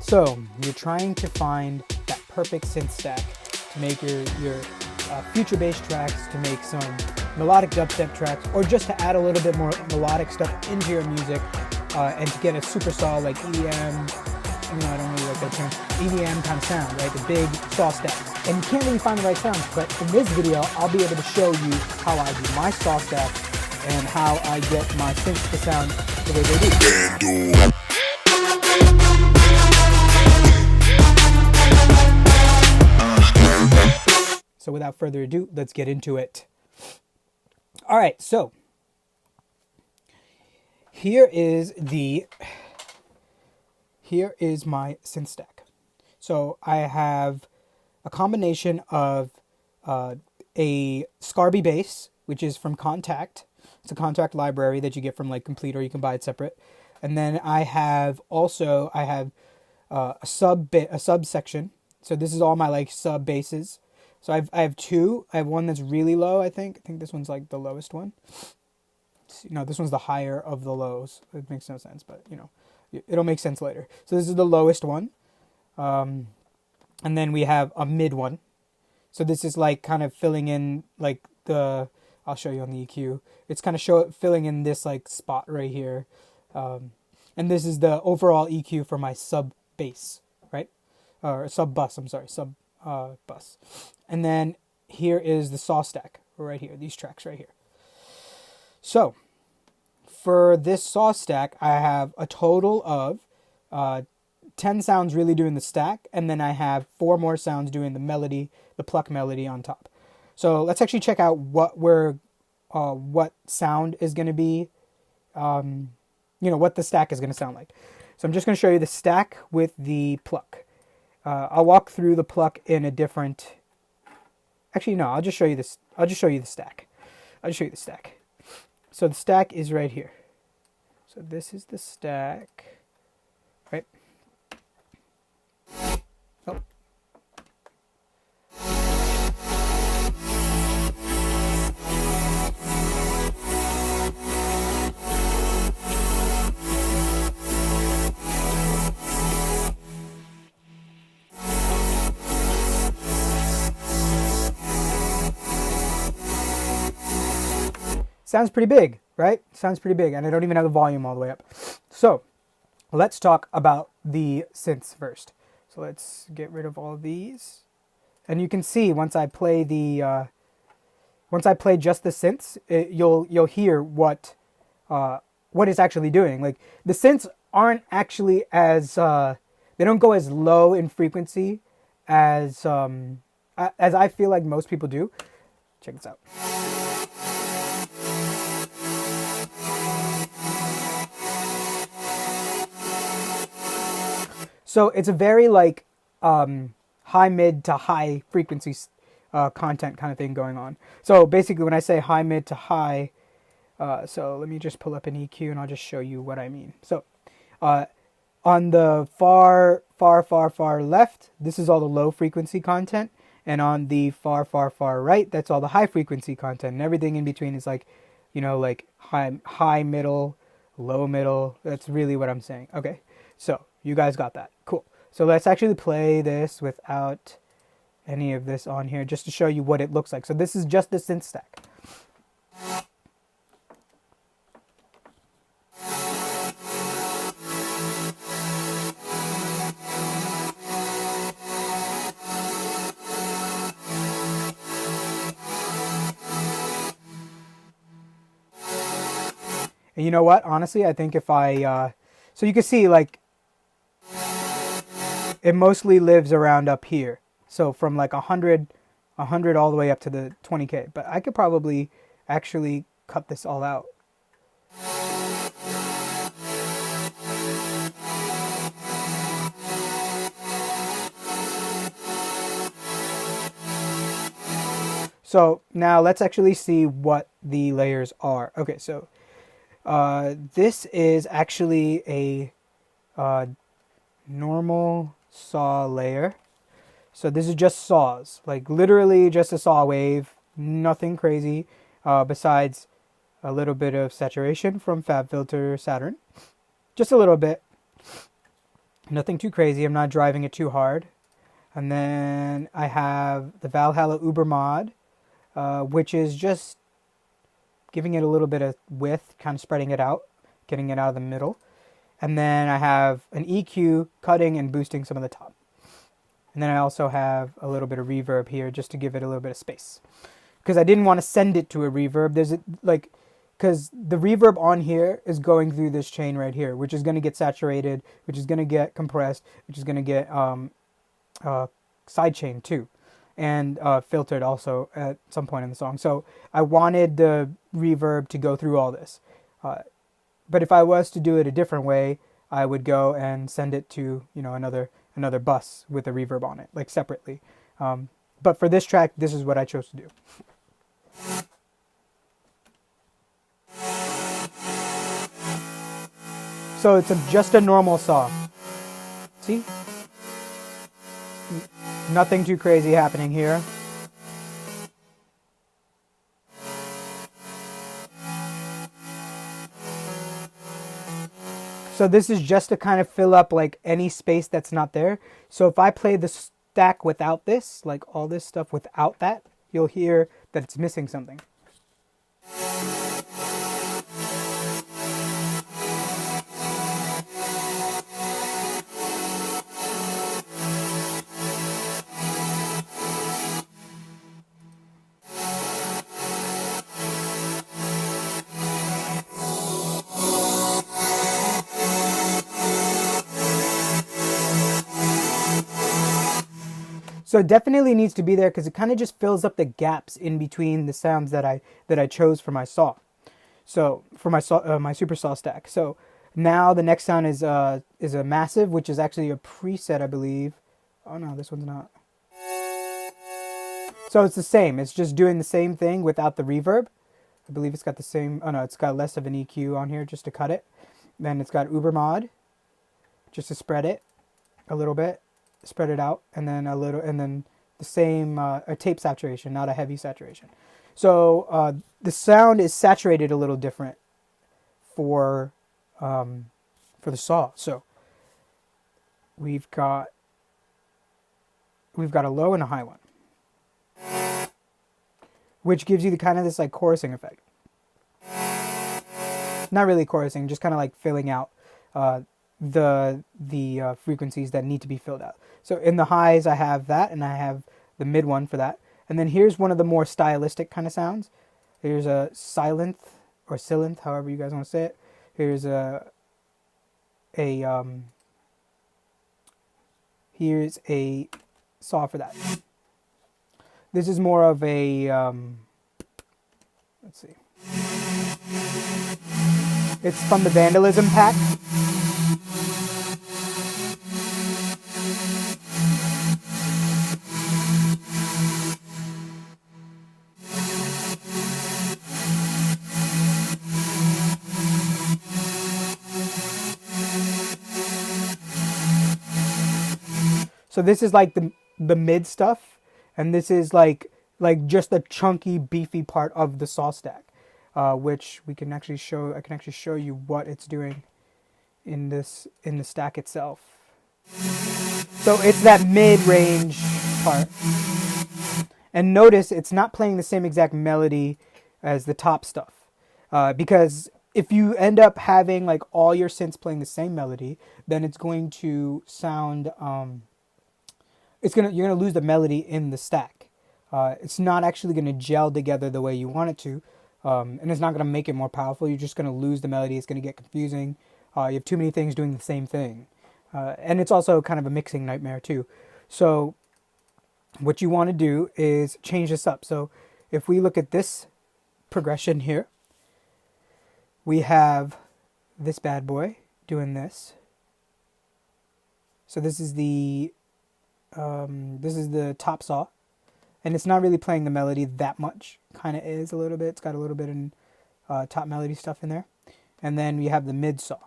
So you're trying to find that perfect synth stack to make your future bass tracks, to make some melodic dubstep tracks, or just to add a little bit more melodic stuff into your music, and to get a super saw like EDM, I don't really like that term, EDM kind of sound, right? The big saw stack. And you can't really find the right sounds, but in this video, I'll be able to show you how I do my saw stack and how I get my synths to sound the way they do. So without further ado, let's get into it. All right, so here is my synth stack. So I have a combination of a Scarby bass, which is from Contact. It's a Contact library that you get from like Complete, or you can buy it separate. And then I have a subsection. So this is all my like sub basses. So I have two. I have one that's really low, I think. I think this one's like the lowest one. No, this one's the higher of the lows. It makes no sense, but it'll make sense later. So this is the lowest one. And then we have a mid one. So this is like kind of filling in like I'll show you on the EQ. It's kind of filling in this like spot right here. And this is the overall EQ for my sub bass, right? Or sub bus, I'm sorry, sub bus. And then here is the saw stack right here, these tracks right here. So for this saw stack, I have a total of 10 sounds really doing the stack, and then I have 4 more sounds doing the melody, the pluck melody on top. So let's actually check out what sound is going to be, what the stack is going to sound like. So I'm just going to show you the stack with the pluck. I'll walk through the pluck in a different. Actually, no. I'll just show you this. I'll just show you the stack. So the stack is right here. So this is the stack, right? Oh. Sounds pretty big, right? Sounds pretty big, and I don't even have the volume all the way up. So let's talk about the synths first. So let's get rid of all of these, and you can see once I play just the synths, you'll hear what it's actually doing. Like the synths aren't actually as they don't go as low in frequency as I feel like most people do. Check this out. So it's a very like high mid to high frequency content kind of thing going on. So basically when I say high mid to high, so let me just pull up an EQ and I'll just show you what I mean. So on the far left, this is all the low frequency content. And on the far right, that's all the high frequency content. And everything in between is like, like high middle, low middle. That's really what I'm saying. Okay, so you guys got that. Cool. So let's actually play this without any of this on here just to show you what it looks like. So this is just the synth stack. And you know what? Honestly, I think if so you can see like it mostly lives around up here. So from like 100 all the way up to the 20K. But I could probably actually cut this all out. So now let's actually see what the layers are. Okay, so this is actually a normal saw layer. So this is just saws, like literally just a saw wave, nothing crazy, besides a little bit of saturation from FabFilter Saturn, just a little bit. Nothing too crazy. I'm not driving it too hard. And then I have the Valhalla Uber mod, which is just giving it a little bit of width, kind of spreading it out, getting it out of the middle. And then I have an EQ cutting and boosting some of the top. And then I also have a little bit of reverb here just to give it a little bit of space. Because I didn't want to send it to a reverb. Because the reverb on here is going through this chain right here, which is going to get saturated, which is going to get compressed, which is going to get sidechain too, and filtered also at some point in the song. So I wanted the reverb to go through all this. But if I was to do it a different way, I would go and send it to, another bus with a reverb on it, like separately. But for this track, this is what I chose to do. So it's just a normal saw. See? Nothing too crazy happening here. So this is just to kind of fill up like any space that's not there. So if I play the stack without this, like all this stuff without that, you'll hear that it's missing something. So it definitely needs to be there because it kind of just fills up the gaps in between the sounds that I chose for my saw. So for my saw, my super saw stack. So now the next sound is a massive, which is actually a preset, I believe. Oh no, this one's not. So it's the same. It's just doing the same thing without the reverb. I believe it's got the same. Oh no, it's got less of an EQ on here just to cut it. Then it's got Uber mod, just to spread it a little bit. Spread it out, and then the same a tape saturation, not a heavy saturation. So the sound is saturated a little different for the saw. So we've got a low and a high one, which gives you the kind of this like chorusing effect. Not really chorusing, just kind of like filling out the frequencies that need to be filled out. So in the highs I have that, and I have the mid one for that. And then here's one of the more stylistic kind of sounds. Here's a silenth or silenth, however you guys want to say it. Here's here's a saw for that. This is more of a let's see. It's from the Vandalism pack. So this is like the mid stuff, and this is like just the chunky, beefy part of the saw stack, which we can actually show. I can actually show you what it's doing in the stack itself. So it's that mid-range part, and notice it's not playing the same exact melody as the top stuff, because if you end up having like all your synths playing the same melody, then it's going to sound you're gonna lose the melody in the stack. It's not actually gonna gel together the way you want it to, and it's not gonna make it more powerful. You're just gonna lose the melody. It's gonna get confusing. You have too many things doing the same thing, and it's also kind of a mixing nightmare too. So what you want to do is change this up. So if we look at this progression here, we have this bad boy doing this. So this is the top saw, and it's not really playing the melody that much. Kind of is a little bit. It's got a little bit of top melody stuff in there. And then we have the mid saw.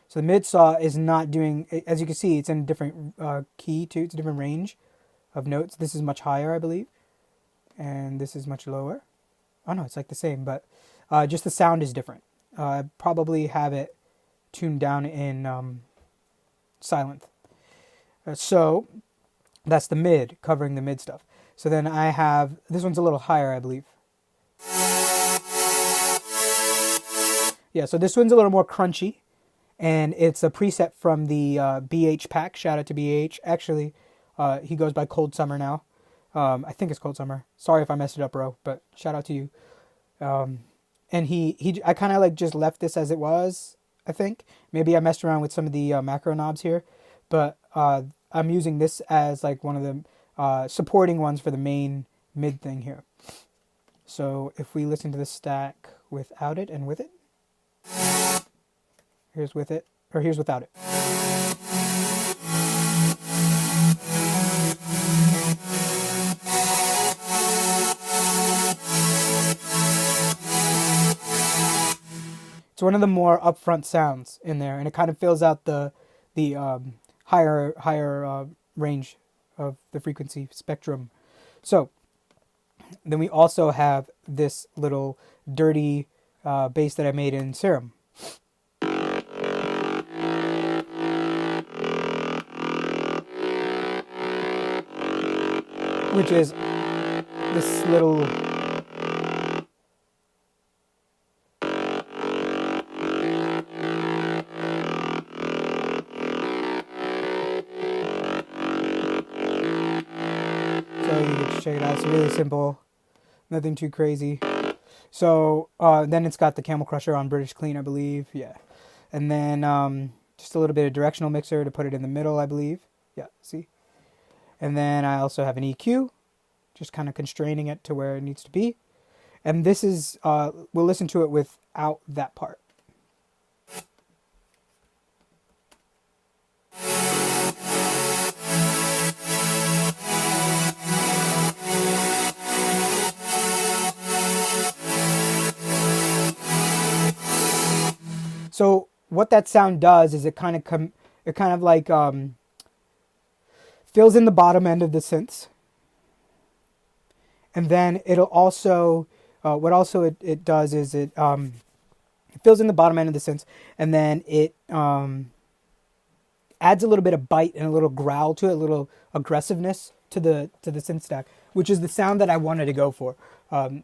So the mid saw is not doing, as you can see, it's in a different key too. It's a different range of notes. This is much higher, I believe, and this is much lower. Oh no, it's like the same, but just the sound is different. I probably have it tuned down in silent. So that's the mid, covering the mid stuff. So then I have, this one's a little higher, I believe. Yeah, so this one's a little more crunchy, and it's a preset from the BH pack. Shout out to BH. Actually, he goes by Cold Summer now. I think it's Cold Summer. Sorry if I messed it up, bro, but shout out to you. And I kind of like just left this as it was, I think. Maybe I messed around with some of the macro knobs here, but I'm using this as like one of the supporting ones for the main mid thing here. So if we listen to the stack without it and with it, here's with it, or here's without it. It's one of the more upfront sounds in there, and it kind of fills out the higher range of the frequency spectrum. So then we also have this little dirty bass that I made in Serum. Which is this little... So you can just check it out. It's really simple. Nothing too crazy. So then it's got the Camel Crusher on British Clean, I believe. Yeah. And then just a little bit of directional mixer to put it in the middle, I believe. Yeah, see? And then I also have an EQ, just kind of constraining it to where it needs to be. And this is, we'll listen to it without that part. So what that sound does is it kind of like fills in the bottom end of the synths, and then it'll also it does is it fills in the bottom end of the synths, and then it adds a little bit of bite and a little growl to it, a little aggressiveness to the synth stack, which is the sound that I wanted to go for.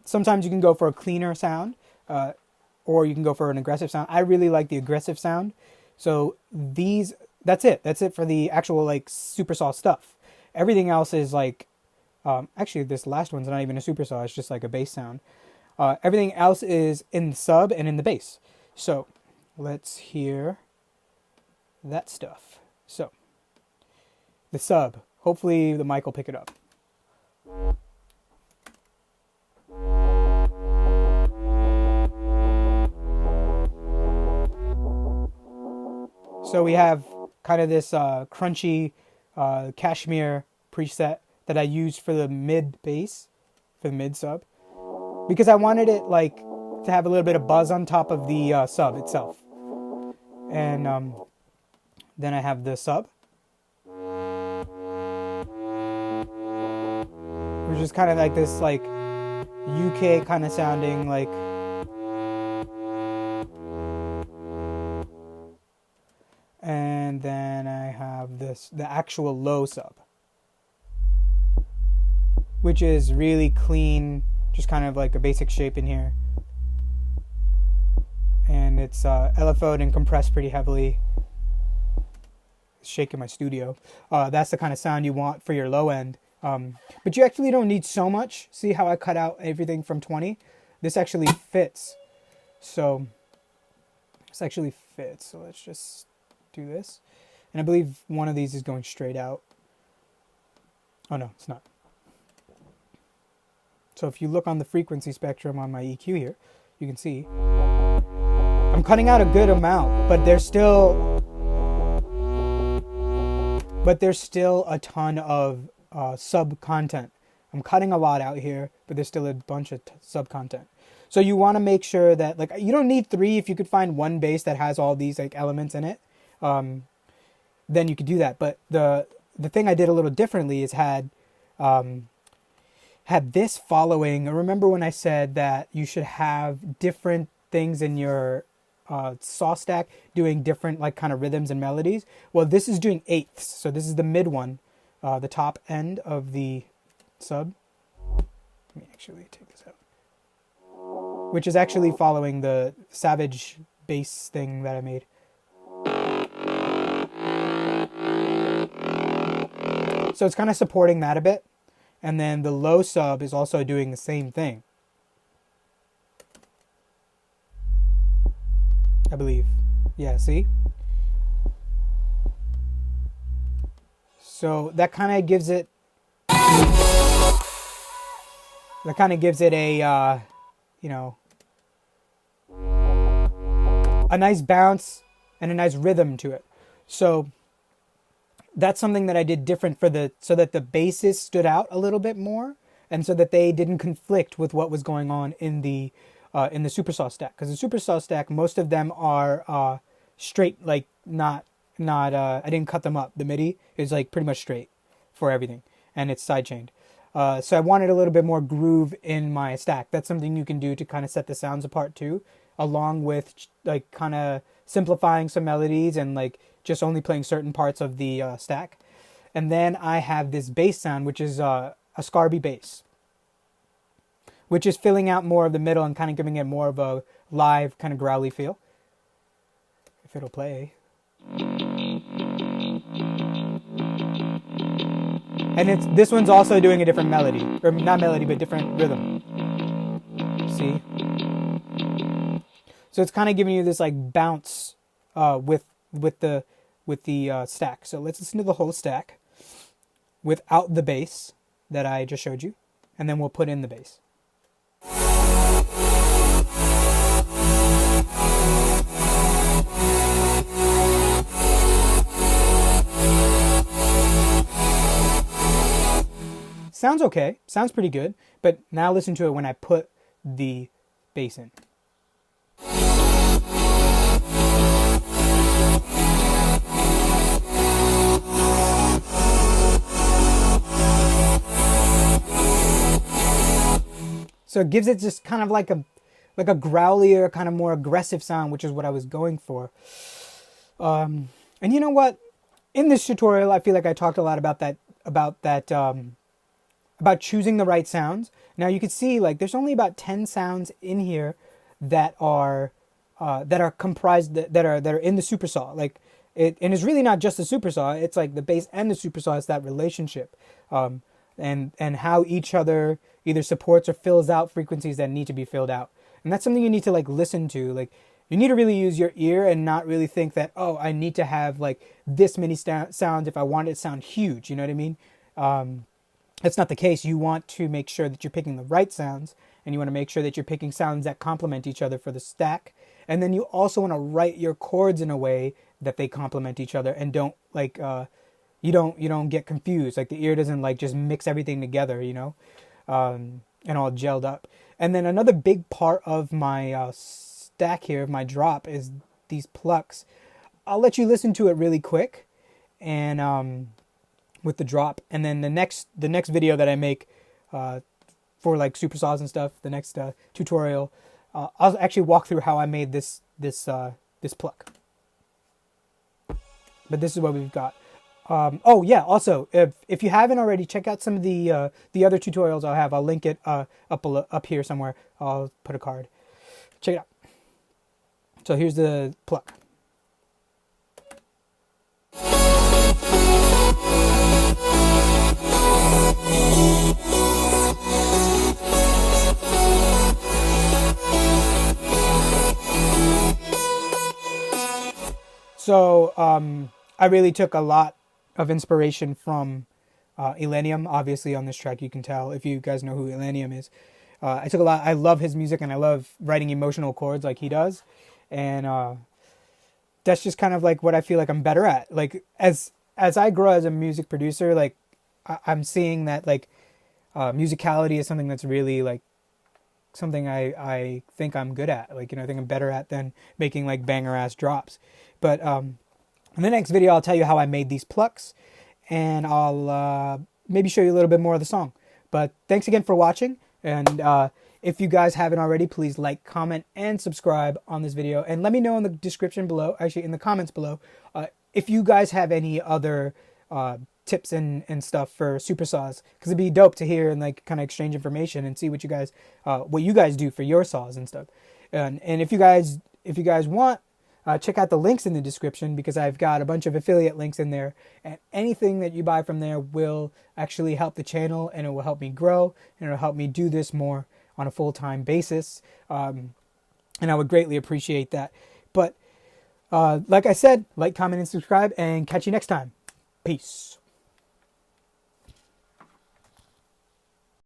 Sometimes you can go for a cleaner sound. Or you can go for an aggressive sound. I really like the aggressive sound. So that's it. That's it for the actual like supersaw stuff. Everything else is like, actually this last one's not even a supersaw. It's just like a bass sound. Everything else is in the sub and in the bass. So let's hear that stuff. So the sub. Hopefully the mic will pick it up. So we have kind of this crunchy cashmere preset that I used for the mid bass, for the mid sub, because I wanted it like to have a little bit of buzz on top of the sub itself. And then I have the sub, which is kind of like this like UK kind of sounding like. And then I have the actual low sub, which is really clean, just kind of like a basic shape in here. And it's LFO'd and compressed pretty heavily. It's shaking my studio. That's the kind of sound you want for your low end. But you actually don't need so much. See how I cut out everything from 20? This actually fits. So this actually fits. So let's just do this, and I believe one of these is going straight out. Oh no, it's not. So if you look on the frequency spectrum on my EQ here, you can see I'm cutting out a good amount, but there's still a ton of sub content. I'm cutting a lot out here, but there's still a bunch of sub content. So you want to make sure that like you don't need 3. If you could find one bass that has all these like elements in it, then you could do that. But the thing I did a little differently is had this following. Remember when I said that you should have different things in your saw stack doing different like kind of rhythms and melodies. Well, this is doing eighths. So this is the mid one, the top end of the sub. Let me actually take this out. Which is actually following the Savage bass thing that I made. So it's kind of supporting that a bit. And then the low sub is also doing the same thing, I believe. Yeah, see? So that kind of gives it a, you know, a nice bounce and a nice rhythm to it. So that's something that I did different so that the basses stood out a little bit more, and so that they didn't conflict with what was going on in the supersaw stack. Because the supersaw stack, most of them are straight, like not I didn't cut them up. The MIDI is like pretty much straight for everything, and it's sidechained. So I wanted a little bit more groove in my stack. That's something you can do to kind of set the sounds apart too, along with like kind of simplifying some melodies and like just only playing certain parts of the stack. And then I have this bass sound, which is a scarby bass, which is filling out more of the middle and kind of giving it more of a live kind of growly feel. If it'll play. And this one's also doing a different melody, or not melody, but different rhythm. See? So it's kind of giving you this like bounce with the stack. So let's listen to the whole stack without the bass that I just showed you, and then we'll put in the bass. Sounds okay. Sounds pretty good. But now listen to it when I put the bass in. So it gives it just kind of like a growlier, kind of more aggressive sound, which is what I was going for. And you know what? In this tutorial, I feel like I talked a lot about choosing the right sounds. Now you can see like there's only about 10 sounds in here that are comprised that are in the supersaw. Like and it's really not just the supersaw. It's like the bass and the supersaw. It's that relationship, and how each other either supports or fills out frequencies that need to be filled out. And that's something you need to like listen to. Like you need to really use your ear and not really think that, oh, I need to have like this many sounds if I want it to sound huge. You know what I mean? That's not the case. You want to make sure that you're picking the right sounds, and you want to make sure that you're picking sounds that complement each other for the stack. And then you also want to write your chords in a way that they complement each other and don't like you don't get confused. Like the ear doesn't like just mix everything together, you know, and all gelled up. And then another big part of my stack here, of my drop, is these plucks. I'll let you listen to it really quick, and with the drop, and then the next video that I make for like super saws and stuff, the next tutorial, I'll actually walk through how I made this pluck. But this is what we've got. Oh yeah, also if you haven't already, check out some of the other tutorials I'll have. I'll link it up here somewhere. I'll put a card. Check it out. So here's the pluck. So I really took a lot of inspiration from Illenium. Obviously on this track you can tell, if you guys know who Illenium is. I took a lot. I love his music, and I love writing emotional chords like he does. And that's just kind of like what I feel like I'm better at. Like as I grow as a music producer, like I'm seeing that like musicality is something that's really like something I think I'm good at. Like, you know, I think I'm better at than making like banger ass drops. But in the next video, I'll tell you how I made these plucks, and I'll maybe show you a little bit more of the song. But thanks again for watching. And If you guys haven't already, please like, comment, and subscribe on this video. And let me know in the description below, actually in the comments below, if you guys have any other tips and stuff for super saws, because it'd be dope to hear and like kind of exchange information and see what you guys do for your saws and stuff. And if you guys want, check out the links in the description, because I've got a bunch of affiliate links in there, and anything that you buy from there will actually help the channel, and it will help me grow, and it'll help me do this more on a full-time basis, and I would greatly appreciate that. But like I said, like, comment, and subscribe, and catch you next time. Peace.